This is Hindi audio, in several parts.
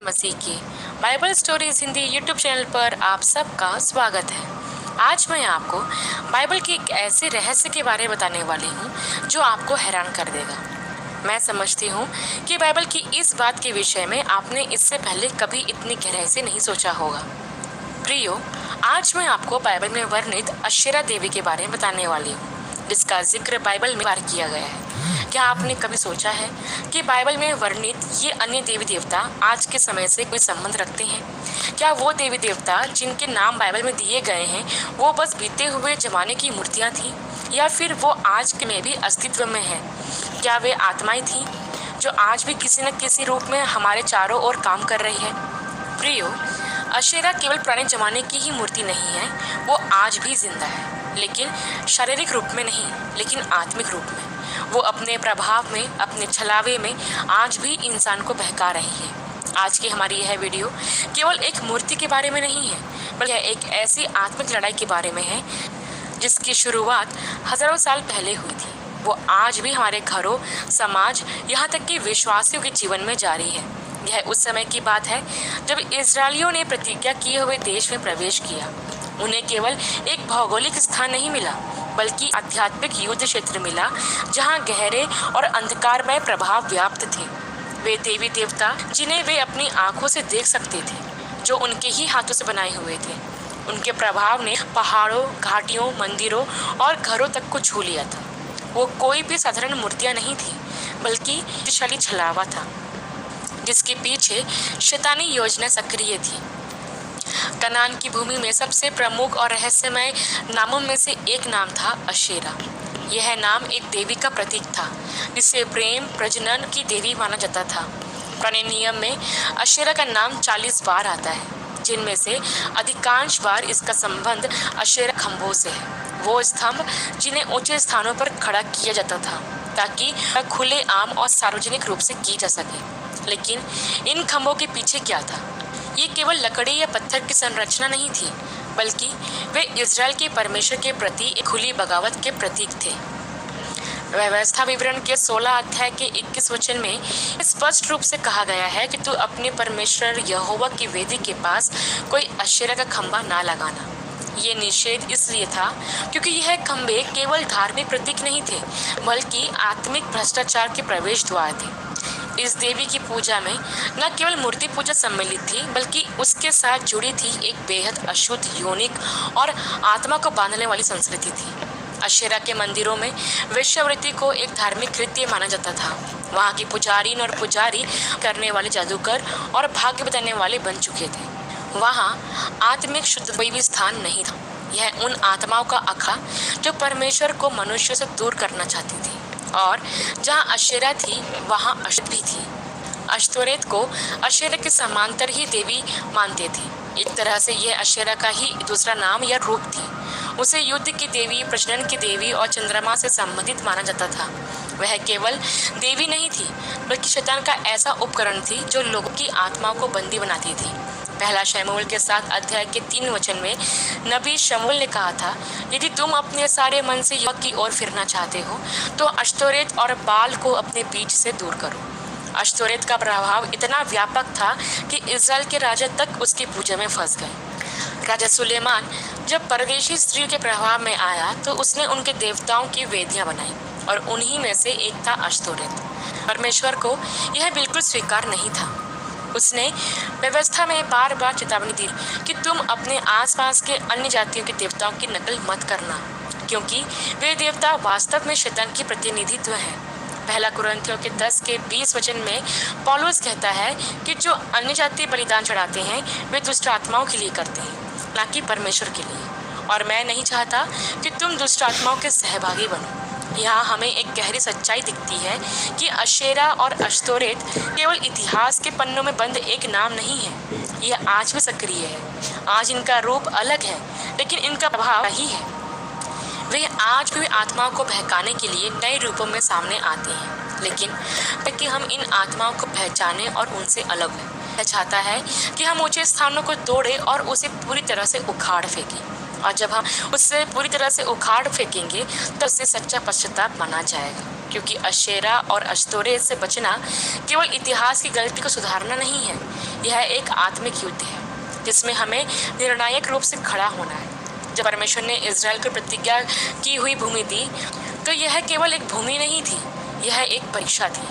मसीह की Bible stories Hindi YouTube channel पर आप सबका स्वागत है। आज मैं आपको बाइबल के एक ऐसे रहस्य के बारे में बताने वाली हूँ जो आपको हैरान कर देगा। मैं समझती हूँ कि बाइबल की इस बात के विषय में आपने इससे पहले कभी इतनी गहराई से नहीं सोचा होगा। प्रियो, आज मैं आपको बाइबल में वर्णित अशेरा देवी के बारे में बताने वाली हूँ, जिसका जिक्र बाइबल में बार किया गया है। क्या आपने कभी सोचा है कि बाइबल में वर्णित ये अन्य देवी देवता आज के समय से कोई संबंध रखते हैं? क्या वो देवी देवता जिनके नाम बाइबल में दिए गए हैं वो बस बीते हुए जमाने की मूर्तियां थी, या फिर वो आज के में भी अस्तित्व में है? क्या वे आत्माएं थी जो आज भी किसी न किसी रूप में हमारे चारों ओर काम कर रही है? प्रियो, अशेरा केवल पुराने जमाने की ही मूर्ति नहीं है, वो आज भी जिंदा है, लेकिन शारीरिक रूप में नहीं, लेकिन आत्मिक रूप में। वो अपने प्रभाव में, अपने छलावे में आज भी इंसान को बहका रही है। आज की हमारी यह वीडियो केवल एक मूर्ति के बारे में नहीं है, बल्कि यह एक ऐसी आत्मिक लड़ाई के बारे में है जिसकी शुरुआत हजारों साल पहले हुई थी। वो आज भी हमारे घरों, समाज, यहाँ तक कि विश्वासियों के जीवन में जारी है। यह उस समय की बात है जब इजरायलियों ने प्रतिज्ञा किए हुए देश में प्रवेश किया। उन्हें केवल एक भौगोलिक स्थान नहीं मिला, बल्कि आध्यात्मिक युद्ध क्षेत्र मिला जहां गहरे और अंधकारमय प्रभाव व्याप्त थे। वे देवी देवता जिन्हें वे अपनी आंखों से देख सकते थे, जो उनके ही हाथों से बनाए हुए थे, उनके प्रभाव ने पहाड़ों, घाटियों, मंदिरों और घरों तक को छू लिया था। वो कोई भी साधारण मूर्तियां नहीं थी, बल्कि शक्तिशाली छलावा था जिसके पीछे शैतानी योजना सक्रिय थी। कनान की भूमि में सबसे प्रमुख और रहस्यमय नामों में से एक नाम था अशेरा। यह नाम एक देवी का प्रतीक था जिसे प्रेम, प्रजनन की देवी माना जाता था। पुराने नियम में अशेरा का नाम 40 बार आता है, जिनमें से अधिकांश बार इसका संबंध अशेरा खंभों से है। वो स्तंभ जिन्हें ऊंचे स्थानों पर खड़ा किया जाता था ताकि खुले आम और सार्वजनिक रूप से की जा सके। लेकिन इन खंभों के पीछे क्या था? ये केवल लकड़ी या पत्थर की संरचना नहीं थी, बल्कि वे इज़राइल के परमेश्वर के प्रति एक खुली बगावत के प्रतीक थे। व्यवस्था विवरण के 16 अध्याय के 21 वचन में स्पष्ट रूप से कहा गया है कि तू अपने परमेश्वर यहोवा की वेदी के पास कोई अशेरा का खंभा ना लगाना। ये निषेध इसलिए था क्योंकि यह खंभे केवल धार्मिक प्रतीक नहीं थे, बल्कि आत्मिक भ्रष्टाचार के प्रवेश द्वार थे। इस देवी की पूजा में न केवल मूर्ति पूजा सम्मिलित थी, बल्कि उसके साथ जुड़ी थी एक बेहद अशुद्ध, यौनिक और आत्मा को बांधने वाली संस्कृति थी। अशेरा के मंदिरों में वेश्यावृत्ति को एक धार्मिक कृत्य माना जाता था। वहाँ की पुजारीन और पुजारी करने वाले जादूगर और भाग्य बताने वाले बन चुके थे। वहाँ आत्मिक शुद्ध कोई भी स्थान नहीं था। यह उन आत्माओं का अखा जो परमेश्वर को मनुष्य से दूर करना चाहती थी, और जहाँ अशेरा थी वहाँ अशुद्ध भी थी। अश्तोरेत को अशेरा के समांतर ही देवी मानते थे। एक तरह से यह अशेरा का ही दूसरा नाम या रूप थी। उसे युद्ध की देवी, प्रजनन की देवी और चंद्रमा से संबंधित माना जाता था। वह केवल देवी नहीं थी, बल्कि शैतान का ऐसा उपकरण थी जो लोगों की आत्माओं को बंदी बनाती थी। पहला शमूएल के 7 अध्याय के 3 वचन में नबी शमूएल ने कहा था, यदि तुम अपने सारे मन से यहोवा की ओर फिरना चाहते हो तो अश्तोरेत और बाल को अपने बीच से दूर करो। अश्तोरेत का प्रभाव इतना व्यापक था कि इज़राइल के राजा तक उसकी पूजा में फंस गए। राजा सुलेमान जब परदेशी स्त्रियों के प्रभाव में आया तो उसने उनके देवताओं की वेदियां बनाई, और उन्हीं में से एक था अश्तोरेत। परमेश्वर को यह बिल्कुल स्वीकार नहीं था। उसने व्यवस्था में बार बार चेतावनी दी कि तुम अपने आसपास के अन्य जातियों के देवताओं की नकल मत करना, क्योंकि वे देवता वास्तव में शैतान की प्रतिनिधित्व हैं। पहला कुरिन्थियों के 10 के 20 वचन में पौलुस कहता है कि जो अन्य जाति बलिदान चढ़ाते हैं वे दुष्ट आत्माओं के लिए करते हैं, न कि परमेश्वर के लिए। और मैं नहीं चाहता कि तुम दुष्ट आत्माओं के सहभागी बनो। यहाँ हमें एक गहरी सच्चाई दिखती है कि अशेरा और अश्तोरेत केवल इतिहास के पन्नों में बंद एक नाम नहीं है। यह आज भी सक्रिय है। आज इनका रूप अलग है, लेकिन इनका प्रभाव ही है। वे आज भी आत्माओं को बहकाने के लिए नए रूपों में सामने आते हैं, लेकिन ताकि हम इन आत्माओं को पहचानें और उनसे अलग हों। यह चाहता है कि हम ऊंचे स्थानों को तोड़ें और उसे पूरी तरह से उखाड़ फेंकें और जब हम उससे पूरी तरह से उखाड़ फेंकेंगे तो उससे सच्चा पश्चाताप माना जाएगा, क्योंकि अशेरा और अश्तोरेत से बचना केवल इतिहास की गलती को सुधारना नहीं है, यह एक आत्मिक युद्ध है जिसमें हमें निर्णायक रूप से खड़ा होना है। जब परमेश्वर ने इजराइल को प्रतिज्ञा की हुई भूमि दी तो यह केवल एक भूमि नहीं थी, यह एक परीक्षा थी,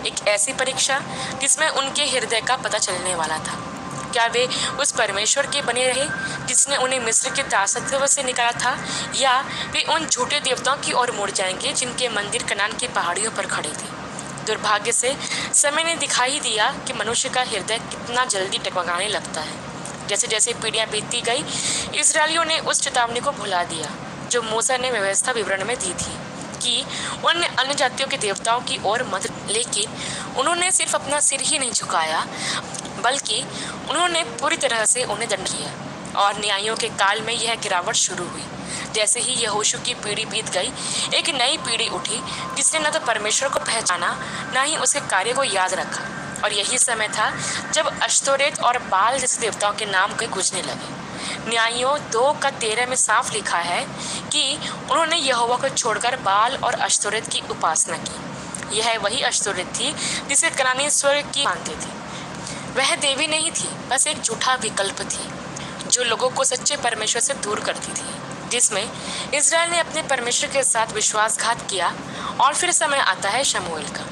एक ऐसी परीक्षा जिसमें उनके हृदय का पता चलने वाला था। क्या वे उस परमेश्वर के बने रहे जिसने उन्हें मिस्र के दासत्व से निकाला था, या वे उन झूठे देवताओं की ओर मुड़ जाएंगे जिनके मंदिर कनान की पहाड़ियों पर खड़े थे। दुर्भाग्य से समय ने दिखाई दिया कि मनुष्य का हृदय कितना जल्दी टकमगाने लगता है। जैसे जैसे पीढ़ियां बीतती गई, इजरायलियों ने उस चेतावनी को भुला दिया जो मूसा ने व्यवस्था विवरण में दी थी कि उन्होंने अन्य जातियों के देवताओं की ओर मत, लेकिन उन्होंने सिर्फ अपना सिर ही नहीं झुकाया बल्कि उन्होंने पूरी तरह से उन्हें दंड किया। और न्यायों के काल में यह गिरावट शुरू हुई। जैसे ही यहोशू की पीढ़ी बीत गई, एक नई पीढ़ी उठी जिसने न तो परमेश्वर को पहचाना न ही उसके कार्य को याद रखा। और यही समय था जब अश्तोरेत और बाल जैसे देवताओं के नाम कई गूंजने लगे। न्यायों 2:13 में साफ लिखा है कि उन्होंने यहोवा को छोड़कर बाल और अश्तोरेत की उपासना की। यह वही अश्तोरेत थी जिसे कनानी स्वर्ग की मानते थे। वह देवी नहीं थी, बस एक झूठा विकल्प थी जो लोगों को सच्चे परमेश्वर से दूर करती थी, जिसमें इजराइल ने अपने परमेश्वर के साथ विश्वासघात किया। और फिर समय आता है शमूएल का,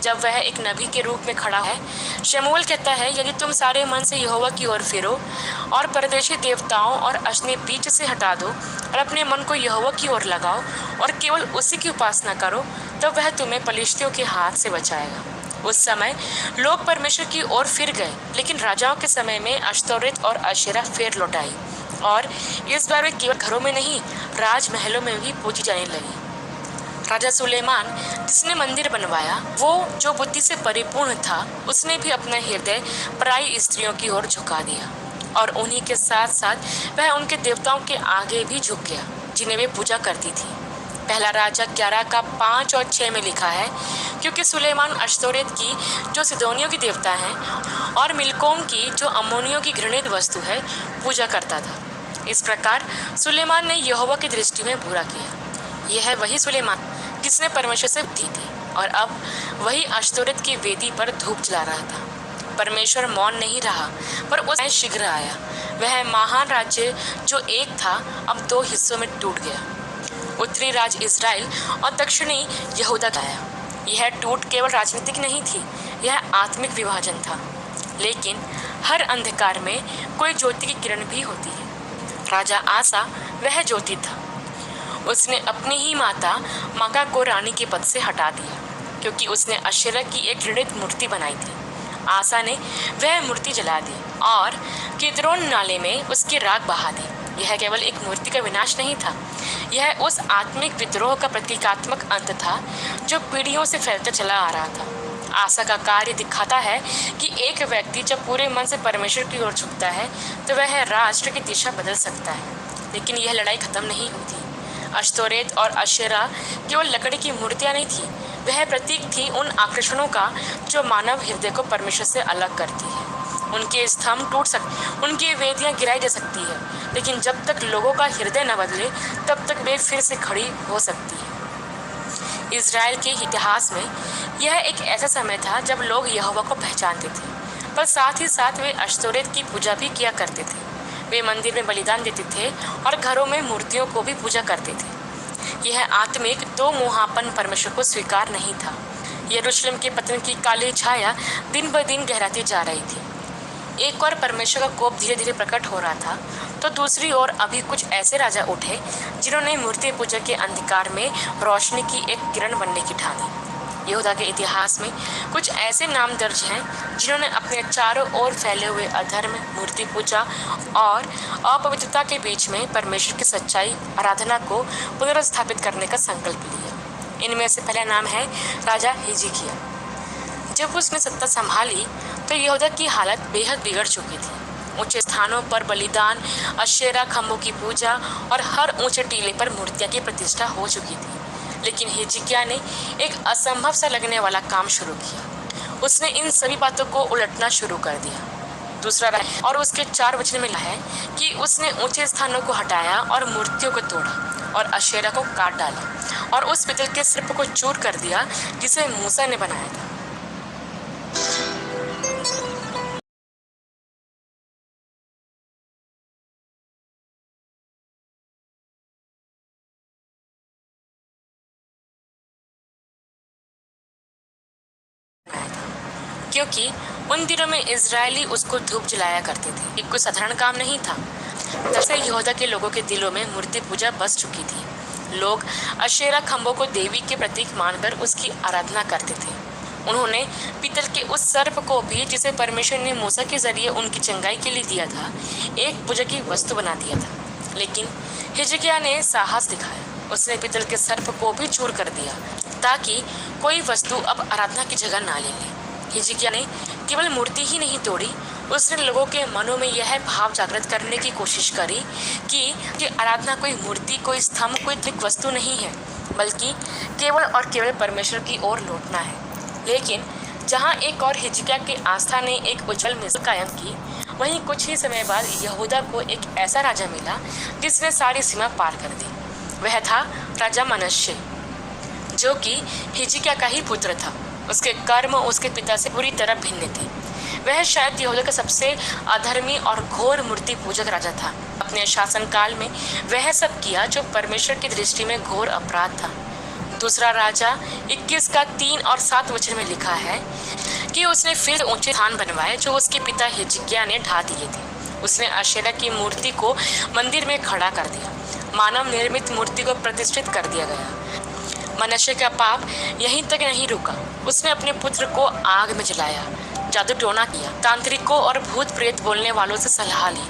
जब वह एक नबी के रूप में खड़ा है। शमूएल कहता है, यदि तुम सारे मन से यहोवा की ओर फिरो और परदेशी देवताओं और अश्ने बीच से हटा दो और अपने मन को यहोवा की ओर लगाओ और केवल उसी की उपासना करो, तो वह तुम्हें पलिश्तियों के हाथ से बचाएगा। उस समय लोग परमेश्वर की ओर फिर गए, लेकिन राजाओं के समय में अश्तोरेत और अशेरा फिर लौट आई, और इस बार वे केवल घरों में नहीं, राजमहलों में भी पूजी जाने लगी। राजा सुलेमान जिसने मंदिर बनवाया, वो जो बुद्धि से परिपूर्ण था, उसने भी अपना हृदय पराई स्त्रियों की ओर झुका दिया, और उन्हीं के साथ साथ वह उनके देवताओं के आगे भी झुक गया जिन्हें वे पूजा करती थी। पहला राजा 11:5 और 6 में लिखा है, क्योंकि सुलेमान अश्तोरेत की जो सिदोनियों की देवता है और मिल्कोम की जो अम्मोनियों की घृणित वस्तु है पूजा करता था। इस प्रकार सुलेमान ने यहोवा की दृष्टि में बुरा किया। यह है वही सुलेमान जिसने परमेश्वर से दी थी, और अब वही अश्तोरेत की वेदी पर धूप जला रहा था। परमेश्वर मौन नहीं रहा, पर उसने शीघ्र आया। वह महान राज्य जो एक था अब 2 हिस्सों में टूट गया। उत्तरी राज इजराइल और दक्षिणी यहूदा का आया। यह टूट केवल राजनीतिक नहीं थी, यह आत्मिक विभाजन था। लेकिन हर अंधकार में कोई ज्योति की किरण भी होती है। राजा आसा वह ज्योति था। उसने अपनी ही माता माका को रानी के पद से हटा दिया, क्योंकि उसने अशेरा की एक घृणित मूर्ति बनाई थी। आसा ने वह मूर्ति जला दी और किद्रोन नाले में उसकी राख बहा दी। यह केवल एक मूर्ति का विनाश नहीं था, यह उस आत्मिक विद्रोह का प्रतीकात्मक अंत था जो पीढ़ियों से फैलता चला आ रहा था। आशा का कार्य दिखाता है कि एक व्यक्ति जब पूरे मन से परमेश्वर की ओर झुकता है तो वह राष्ट्र की दिशा बदल सकता है। लेकिन यह लड़ाई खत्म नहीं होती। अश्तोरेत और अशेरा केवल लकड़ी की मूर्तियां नहीं थी, वह प्रतीक थी उन आकर्षणों का जो मानव हृदय को परमेश्वर से अलग करती है। उनके स्तंभ टूट सकते, उनकी वेदियां गिराई जा सकती है, लेकिन जब तक लोगों का हृदय न बदले तब तक वे फिर से खड़ी हो सकती है। इजराइल के इतिहास में यह एक ऐसा समय था जब लोग यहोवा को पहचानते थे, पर साथ ही साथ वे अश्तोरेत की पूजा भी किया करते थे। वे मंदिर में बलिदान देते थे और घरों में मूर्तियों को भी पूजा करते थे। यह आत्मिक दो मुहापन परमेश्वर को स्वीकार नहीं था। यरूशलेम के पतन की काली छाया दिन ब दिन गहराती जा रही थी। एक और परमेश्वर का कोप धीरे धीरे प्रकट हो रहा था, तो दूसरी ओर अभी कुछ ऐसे राजा उठे जिन्होंने मूर्ति पूजा के अंधकार में रोशनी की एक किरण बनने की ठानी। यहूदा के इतिहास में कुछ ऐसे नाम दर्ज हैं जिन्होंने अपने चारों ओर फैले हुए अधर्म, मूर्ति पूजा और अपवित्रता के बीच में परमेश्वर की सच्चाई आराधना को पुनर्स्थापित करने का संकल्प लिया। इनमें से पहला नाम है राजा हिजकिय्याह। जब उसने सत्ता संभाली तो यहूदा की हालत बेहद बिगड़ चुकी थी। ऊंचे स्थानों पर बलिदान, अशेरा खम्भों की पूजा और हर ऊंचे टीले पर मूर्तियां की प्रतिष्ठा हो चुकी थी। लेकिन हिजकिय्याह ने एक असंभव सा लगने वाला काम शुरू किया। उसने इन सभी बातों को उलटना शुरू कर दिया। दूसरा और उसके 4 वचन में लिखा है कि उसने ऊंचे स्थानों को हटाया और मूर्तियों को तोड़ा और अशेरा को काट डाला और उस पितल के सर्प को चूर कर दिया जिसे मूसा ने बनाया था। क्योंकि उन दिनों में इजरायली उसको धूप जलाया करते थे। ये कोई साधारण काम नहीं था। जैसे यहूदा के लोगों के दिलों में मूर्ति पूजा बस चुकी थी। लोग अशेरा खंभों को देवी के प्रतीक मानकर उसकी आराधना करते थे। उन्होंने पीतल के उस सर्प को भी, जिसे परमेश्वर ने मूसा के जरिए उनकी चंगाई के लिए दिया था, एक पूजा की वस्तु बना दिया था। लेकिन हिजकिय्याह ने साहस दिखाया। उसने पीतल के सर्प को भी चूर कर दिया ताकि कोई वस्तु अब आराधना की जगह ना ले ले। हिजकिय्याह ने केवल मूर्ति ही नहीं तोड़ी, उसने लोगों के मनों में यह भाव जागृत करने की कोशिश करी कि आराधना कोई मूर्ति, कोई स्तंभ, कोई त्रिक वस्तु नहीं है, बल्कि केवल और केवल परमेश्वर की ओर लौटना है। लेकिन जहाँ एक और हिजकिय्याह की आस्था ने एक उज्जवल मिसाल कायम की, वहीं कुछ ही समय बाद यहूदा को एक ऐसा राजा मिला जिसने सारी सीमा पार कर दी। वह था राजा मनश्शे, जो कि हिजकिय्याह का ही पुत्र था। उसके कर्म उसके पिता से पूरी तरह भिन्न थे। वह शायद यहूदा का सबसे अधर्मी और घोर मूर्ति पूजक राजा था। अपने शासनकाल में वह सब किया जो परमेश्वर की दृष्टि में घोर अपराध था। दूसरा राजा 21 का 3 और 7 वचन में लिखा है कि उसने फिर ऊंचे स्थान बनवाए जो उसके पिता हिजकिय्याह ने ढा दिए थे। उसने अशेरा की मूर्ति को मंदिर में खड़ा कर दिया। मानव निर्मित मूर्ति को प्रतिष्ठित कर दिया गया। मनश्शे का पाप यहीं तक नहीं रुका। उसने अपने पुत्र को आग में जलाया, जादू टोना किया, तांत्रिकों और भूत प्रेत बोलने वालों से सलाह ली।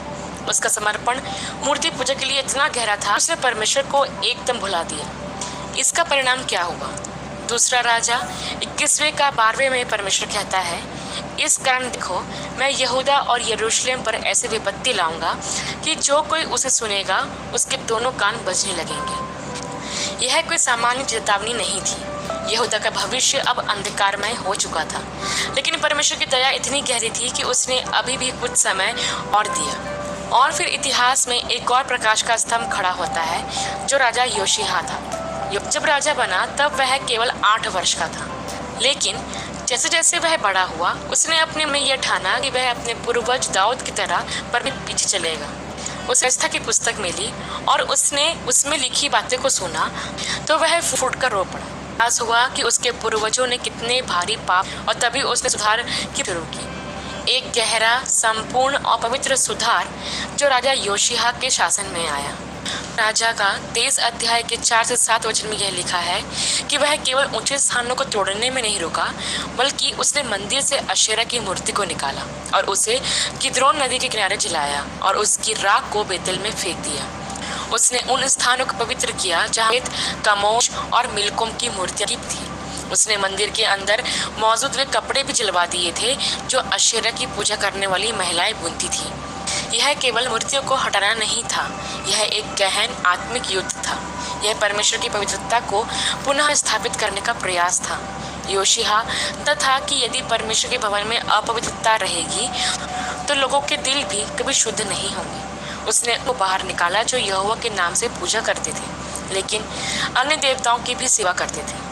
उसका समर्पण मूर्ति पूजा के लिए इतना गहरा था, उसने परमेश्वर को एकदम भुला दिया। इसका परिणाम क्या हुआ? दूसरा राजा 21वें का 12वें में परमेश्वर कहता है, इस कारण देखो, मैं यहूदा और यरूशलेम पर ऐसी विपत्ति लाऊंगा कि जो कोई उसे सुनेगा उसके दोनों कान बजने लगेंगे। यह कोई सामान्य चेतावनी नहीं थी। यहूदा का भविष्य अब अंधकारमय हो चुका था, लेकिन परमेश्वर की दया इतनी गहरी थी कि उसने अभी भी कुछ समय और दिया। और फिर इतिहास में एक और प्रकाश का स्तंभ खड़ा होता है जो राजा योशिय्याह था। जब राजा बना तब वह केवल 8 वर्ष का था, लेकिन जैसे जैसे वह बड़ा हुआ उसने अपने में यह ठाना कि वह अपने पूर्वज दाऊद की तरह परमेश्वर पीछे चलेगा। उसे आस्था की पुस्तक मिली और उसने उसमें लिखी बातें को सुना तो वह फूटकर रो पड़ा। एहसास हुआ कि उसके पूर्वजों ने कितने भारी पाप, और तभी उसने सुधार की शुरू की। एक गहरा, संपूर्ण और पवित्र सुधार जो राजा योशिय्याह के शासन में आया। राजा का 23 अध्याय के 4 से 7 वचन में यह लिखा है कि वह केवल ऊंचे स्थानों को तोड़ने में नहीं रुका, बल्कि उसने मंदिर से अशेरा की मूर्ति को निकाला और उसे किद्रोन नदी के किनारे जलाया और उसकी राख को बेतेल में फेंक दिया। उसने उन स्थानों को पवित्र किया जहाँ कमोश और मिल्कोम की मूर्तियां थी। उसने मंदिर के अंदर मौजूद वे कपड़े भी जलवा दिए थे जो अशेरा की पूजा करने वाली महिलाएं बुनती थी। यह केवल मूर्तियों को हटाना नहीं था, यह एक गहन आत्मिक युद्ध था। यह परमेश्वर की पवित्रता को पुनः स्थापित करने का प्रयास था। योशिय्याह था कि यदि परमेश्वर के भवन में अपवित्रता रहेगी तो लोगों के दिल भी कभी शुद्ध नहीं होंगे। उसने वो बाहर निकाला जो यहोवा के नाम से पूजा करते थे, लेकिन अन्य देवताओं की भी सेवा करते थे।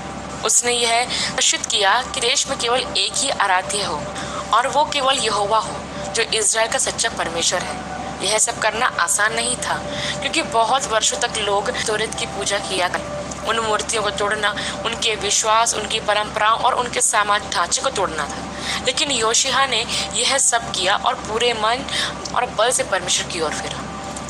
उसने यह निश्चित किया कि देश में केवल एक ही आराध्य हो और वो केवल यहोवा हो, जो इज़राइल का सच्चा परमेश्वर है। यह सब करना आसान नहीं था, क्योंकि बहुत वर्षों तक लोग तोरेत की पूजा किया करते। उन मूर्तियों को तोड़ना उनके विश्वास, उनकी परंपराओं और उनके सामाजिक ढांचे को तोड़ना था। लेकिन योशिय्याह ने यह सब किया और पूरे मन और बल से परमेश्वर की ओर फिरा।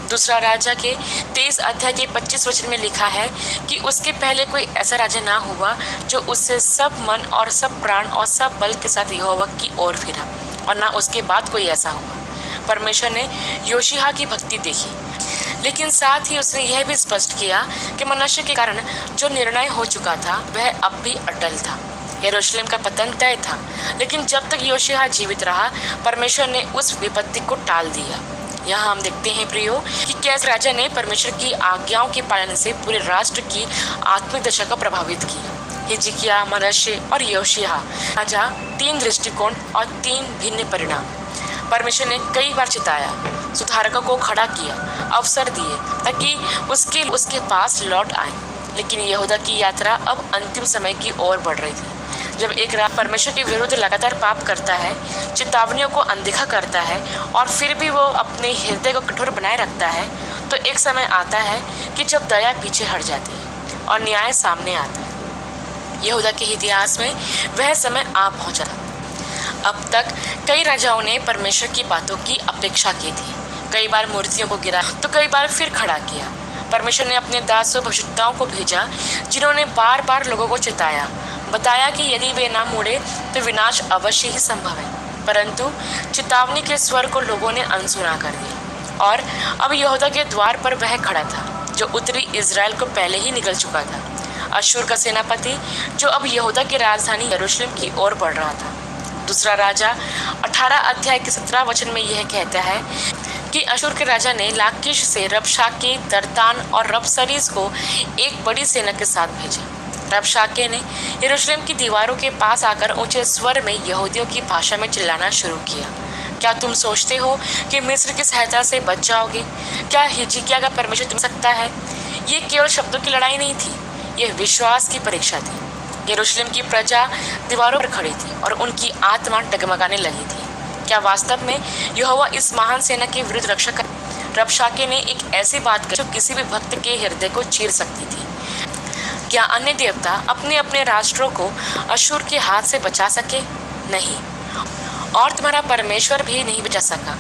दूसरा राजा के 23 अध्याय के 25 वचन में लिखा है कि उसके पहले कोई ऐसा राजा ना हुआ जो उससे सब मन और सब प्राण और सब बल के साथ यहोवा की ओर फिरा, और ना उसके बाद कोई ऐसा हुआ। परमेश्वर ने योशिय्याह की भक्ति देखी, लेकिन साथ ही उसने यह भी स्पष्ट किया कि मनश्शे के कारण जो निर्णय हो चुका था वह अब भी अटल था। यरूशलेम का पतन तय था, लेकिन जब तक योशिय्याह जीवित रहा परमेश्वर ने उस विपत्ति को टाल दिया। यहाँ हम देखते हैं प्रियो कि कैसे राजा ने परमेश्वर की आज्ञाओं के पालन से पूरे राष्ट्र की आत्मिक दशा को प्रभावित किया। हिजकिय्याह, मनश्शे और योशिय्याह राजा 3 दृष्टिकोण और 3 भिन्न परिणाम। परमेश्वर ने कई बार चिताया, सुधारकों को खड़ा किया, अवसर दिए ताकि उसके पास लौट आए। लेकिन यहूदा की यात्रा अब अंतिम समय की ओर बढ़ रही थी। जब एक रात परमेश्वर के विरुद्ध लगातार पाप करता है, चेतावनियों को अनदेखा करता है और फिर भी वो अपने हृदय को कठोर बनाए रखता है, तो एक समय आता है कि जब दया पीछे हट जाती है और न्याय सामने आता है। यहूदा के इतिहास में वह समय आ पहुंचा था। अब तक कई राजाओं ने परमेश्वर की बातों की अपेक्षा की थी। कई बार मूर्तियों को गिरा तो कई बार फिर खड़ा किया। परमेश्वर ने अपने दासों भविष्यद्वक्ताओं को भेजा, जिन्होंने बार बार लोगों को चिताया, बताया कि यदि वे ना मुड़े तो विनाश अवश्य ही संभव है। परंतु चेतावनी के स्वर को लोगों ने अनसुना कर दिया और अब यहूदा के द्वार पर वह खड़ा था जो उत्तरी इजराइल को पहले ही निकल चुका था, अश्शूर का सेनापति, जो अब यहूदा की राजधानी यरूशलेम की ओर बढ़ रहा था। दूसरा राजा 18 अध्याय के 17 वचन में यह कहता है कि अश्शूर के राजा ने लाकीश से रबशाके, तर्तान और रबसरीस को एक बड़ी सेना के साथ भेजा। रबशाके ने यरूशलेम की दीवारों के पास आकर ऊंचे स्वर में यहूदियों की भाषा में चिल्लाना शुरू किया, क्या तुम सोचते हो कि मिस्र की सहायता से बच जाओगे? क्या हिजकिय्याह का परमेश्वर तुम सकता है? ये केवल शब्दों की लड़ाई नहीं थी, यह विश्वास की परीक्षा थी। यरूशलेम की प्रजा दीवारों पर खड़ी थी और उनकी आत्मा डगमगाने लगी थी। क्या वास्तव में यहोवा इस महान सेना के विरुद्ध रक्षा कर? रबशाके ने एक ऐसी बात कही जो किसी भी भक्त के हृदय को चीर सकती थी। क्या अन्य देवता अपने अपने राष्ट्रों को अश्शूर के हाथ से बचा सके? नहीं, और तुम्हारा परमेश्वर भी नहीं बचा सका,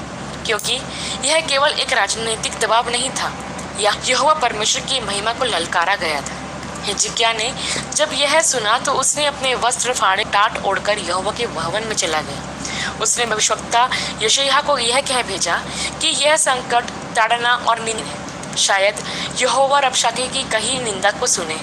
क्योंकि यह केवल एक राजनीतिक दबाव नहीं था, यहोवा परमेश्वर की महिमा को ललकारा गया था। हिजकिय्याह ने जब यह सुना तो उसने अपने वस्त्र फाड़े टाट ओढ़कर यहोवा के भवन में चला गया। उसने भविष्यवक्ता यशायाह को यह कह भेजा कि यह संकट, ताड़ना और निंदा है। शायद यहोवा रबशाके की कही निंदा को सुने।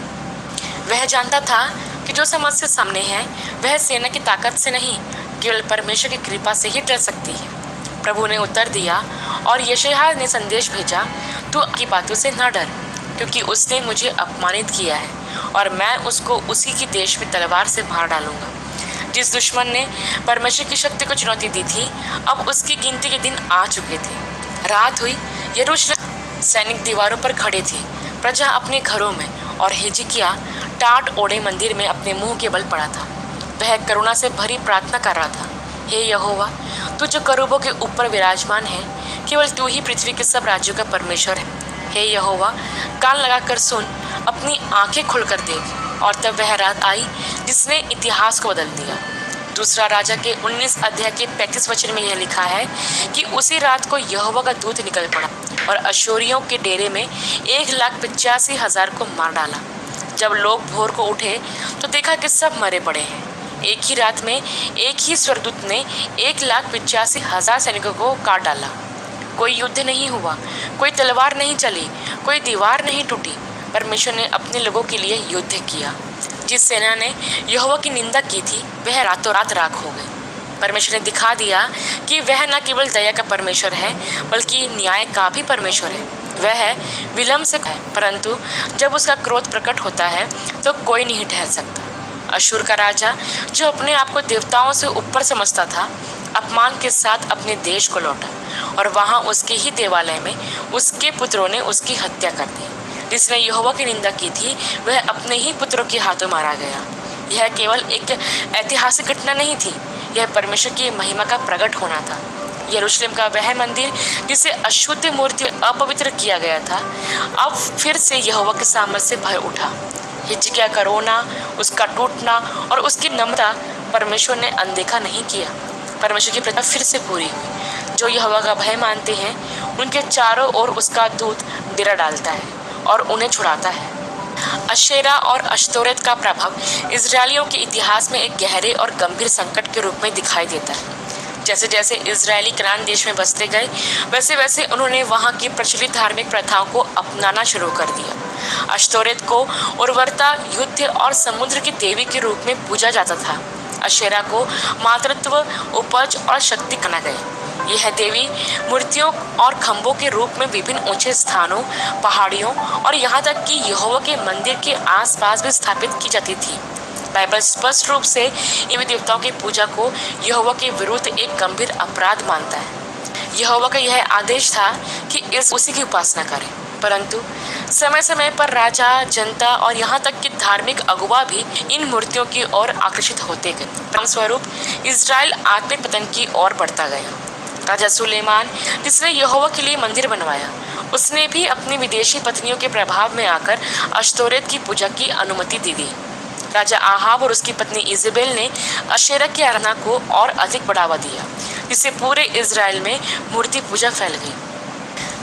वह जानता था कि जो समस्या सामने है वह सेना की ताकत से नहीं, केवल परमेश्वर की कृपा से ही टल सकती है। प्रभु ने उत्तर दिया और यशायाह ने संदेश भेजा, तू की बातों से न डर, क्योंकि उसने मुझे अपमानित किया है और मैं उसको उसी की देश में तलवार से मार डालूंगा। जिस दुश्मन ने परमेश्वर की शक्ति को चुनौती दी थी, अब उसकी गिनती के दिन आ चुके थे। रात हुई, यरूशलेम सैनिक दीवारों पर खड़े थे, प्रजा अपने घरों में, और हिजकिय्याह टाट ओढ़े मंदिर में अपने मुंह के बल पड़ा था। वह करुणा से भरी प्रार्थना कर रहा था, हे यहोवा, तू जो करूबों के ऊपर विराजमान है, केवल तू ही पृथ्वी के सब राज्यों का परमेश्वर है। हे यहोवा, कान लगाकर सुन, अपनी आंखें खुलकर देख। और तब वह रात आई जिसने इतिहास को बदल दिया। दूसरा राजा के 19 अध्याय के 35 वचन में यह लिखा है कि उसी रात को यहोवा का दूत निकल पड़ा और अश्शूरियों के डेरे में 1,85,000 को मार डाला। जब लोग भोर को उठे तो देखा कि सब मरे पड़े हैं। एक ही रात में एक ही स्वर्गदूत ने 1,85,000 सैनिकों को काट डाला। कोई युद्ध नहीं हुआ, कोई तलवार नहीं चली, कोई दीवार नहीं टूटी। परमेश्वर ने अपने लोगों के लिए युद्ध किया। जिस सेना ने यहोवा की निंदा की थी वह रातों रात राख हो गई। परमेश्वर ने दिखा दिया कि वह न केवल दया का परमेश्वर है बल्कि न्याय का भी परमेश्वर है। वह विलंब से है, परंतु जब उसका क्रोध प्रकट होता है तो कोई नहीं ठहर सकता। अश्शूर का राजा, जो अपने आप को देवताओं से ऊपर समझता था, अपमान के साथ अपने देश को लौटा और वहां उसके ही देवालय में उसके पुत्रों ने उसकी हत्या कर दी। जिसने यहोवा की निंदा की थी वह अपने ही पुत्रों के हाथों मारा गया। यह केवल एक ऐतिहासिक घटना नहीं थी, यह परमेश्वर की महिमा का प्रकट होना था। यरूशलेम का वह मंदिर जिसे अशुद्ध मूर्ति अपवित्र किया गया था, अब फिर से यहोवा के सामर्थ्य से भर उठा। हिजकिय्याह का रोना, उसका टूटना और उसकी नम्रता परमेश्वर ने अनदेखा नहीं किया। परमेश्वर की प्रतिज्ञा फिर से पूरी हुई। जो यहोवा का भय मानते हैं उनके चारों ओर उसका दूत डेरा डालता है और उन्हें छुड़ाता है। अशेरा और अश्तोरेत का प्रभाव इजरायलियों के इतिहास में एक गहरे और गंभीर संकट के रूप में दिखाई देता है। जैसे जैसे इजरायली कनान देश में बसते गए वैसे वैसे उन्होंने वहाँ की प्रचलित धार्मिक प्रथाओं को अपनाना शुरू कर दिया। अश्तोरेत को उर्वरता, युद्ध और समुद्र की देवी के रूप में पूजा जाता था। अशेरा को मातृत्व, उपज और शक्ति माना गया। यह देवी मूर्तियों और खंभों के रूप में विभिन्न ऊंचे स्थानों, पहाड़ियों और यहाँ तक कि यहोवा के मंदिर के आसपास भी स्थापित की जाती थी। बाइबल स्पष्ट रूप से इन देवताओं की पूजा को यहोवा के विरुद्ध एक गंभीर अपराध मानता है। यहोवा का यह आदेश था कि उसी की उपासना करें, परंतु समय समय पर राजा, जनता और यहाँ तक कि धार्मिक अगुवा भी इन मूर्तियों की ओर आकर्षित होते गए। परिणामस्वरूप इजराइल आत्मिक पतन की ओर बढ़ता गया। राजा सुलेमान, जिसने यहोवा के लिए मंदिर बनवाया, उसने भी अपनी विदेशी पत्नियों के प्रभाव में आकर अश्तोरेत की पूजा की अनुमति दे दी। राजा आहाब और उसकी पत्नी इजेबेल ने अशेरा की आराधना को और अधिक बढ़ावा दिया, जिससे पूरे इजराइल में मूर्ति पूजा फैल गई।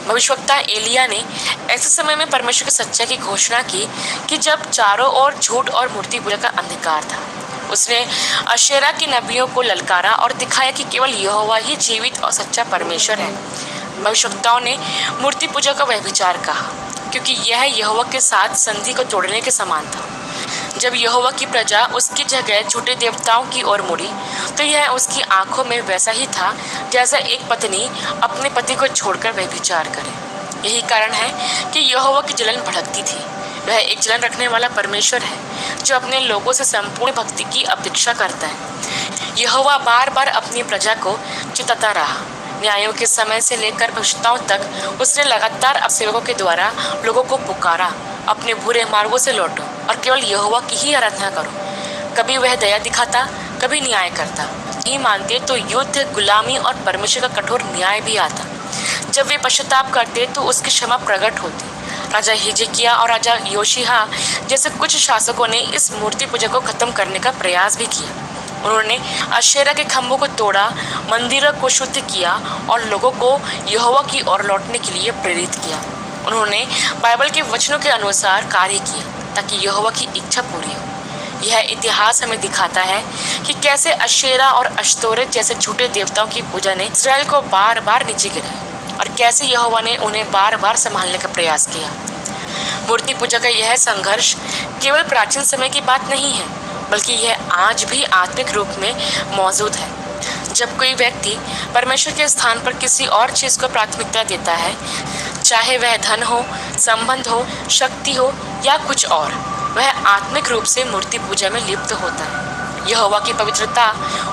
भविष्यवक्ता एलिया ने ऐसे समय में परमेश्वर की सच्चाई की घोषणा की कि जब चारों ओर झूठ और मूर्ति पूजा का अंधकार था। उसने अशेरा के नबियों को ललकारा और दिखाया कि केवल यहोवा ही जीवित और सच्चा परमेश्वर है। भविष्यवक्ताओं ने मूर्ति पूजा का व्यभिचार कहा, क्योंकि यह यहोवा के साथ संधि को तोड़ने के समान था। जब यहोवा की प्रजा उसकी जगह झूठे देवताओं की ओर मुड़ी, तो यह उसकी आंखों में वैसा ही था जैसा एक पत्नी अपने पति को छोड़कर व्यभिचार करे। यही कारण है कि यहोवा की जलन भड़कती थी। वह एक जलन रखने वाला परमेश्वर है, जो अपने लोगों से संपूर्ण भक्ति की अपेक्षा करता है। यहोवा बार बार अपनी प्रजा को चिताता रहा। न्यायों के समय से लेकर भविष्यताओं तक उसने लगातार अपने सेवकों के द्वारा लोगों को पुकारा, अपने बुरे मार्गों से लौटो और केवल यहोवा की ही आराधना करो। कभी वह दया दिखाता, कभी न्याय करता। नहीं मानते तो युद्ध, गुलामी और परमेश्वर का कठोर न्याय भी आता। जब वे पश्चाताप करते तो उसकी क्षमा प्रकट होती। राजा हिजकिय्याह और राजा योशिय्याह जैसे कुछ शासकों ने इस मूर्ति पूजा को खत्म करने का प्रयास भी किया। उन्होंने अशेरा के खंभों को तोड़ा, मंदिरों को शुद्ध किया और लोगों को यहोवा की ओर लौटने के लिए प्रेरित किया। उन्होंने बाइबल के वचनों के अनुसार कार्य किया ताकि यहोवा की इच्छा पूरी हो। यह इतिहास हमें दिखाता है कि कैसे अशेरा और अश्तोरेत जैसे झूठे देवताओं की पूजा ने इस्राएल को बार बार नीचे गिराया और कैसे यहोवा ने उन्हें बार बार संभालने का प्रयास किया। मूर्ति पूजा का यह संघर्ष केवल प्राचीन समय की बात नहीं है, बल्कि यह आज भी आत्मिक रूप में मौजूद है। जब कोई व्यक्ति परमेश्वर के स्थान पर किसी और चीज़ को प्राथमिकता देता है, चाहे वह धन हो, संबंध हो, शक्ति हो या कुछ और, वह आत्मिक रूप से मूर्ति पूजा में लिप्त होता है। यहोवा की पवित्रता,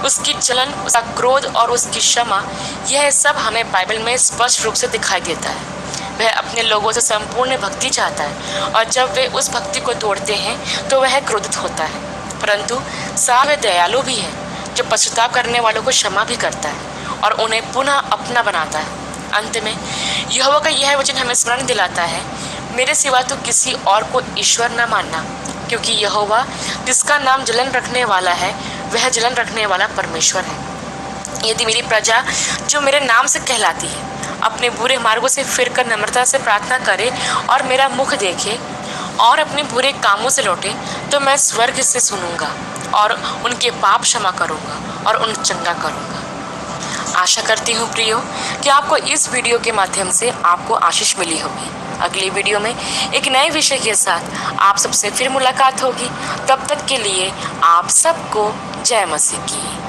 उसकी जलन, उसका क्रोध और उसकी क्षमा, यह सब हमें बाइबल में स्पष्ट रूप से दिखाई देता है। वह अपने लोगों से संपूर्ण भक्ति चाहता है और जब वे उस भक्ति को तोड़ते हैं तो वह क्रोधित होता है, परंतु साथ वह दयालु भी है, जो पश्चाताप करने वालों को क्षमा भी करता है और उन्हें पुनः अपना बनाता है। अंत में यहोवा का यह वचन हमें स्मरण दिलाता है, मेरे सिवा तो किसी और को ईश्वर न मानना, क्योंकि यहोवा जिसका नाम जलन रखने वाला है, वह जलन रखने वाला परमेश्वर है। यदि मेरी प्रजा जो मेरे नाम से कहलाती है अपने बुरे मार्गों से फिरकर नम्रता से प्रार्थना करे और मेरा मुख देखे और अपने बुरे कामों से लौटे, तो मैं स्वर्ग से सुनूंगा और उनके पाप क्षमा करूंगा और उन्हें चंगा करूंगा। आशा करती हूँ प्रियो कि आपको इस वीडियो के माध्यम से आपको आशीष मिली होगी। अगली वीडियो में एक नए विषय के साथ आप सबसे फिर मुलाकात होगी। तब तक के लिए आप सबको जय मसीह की।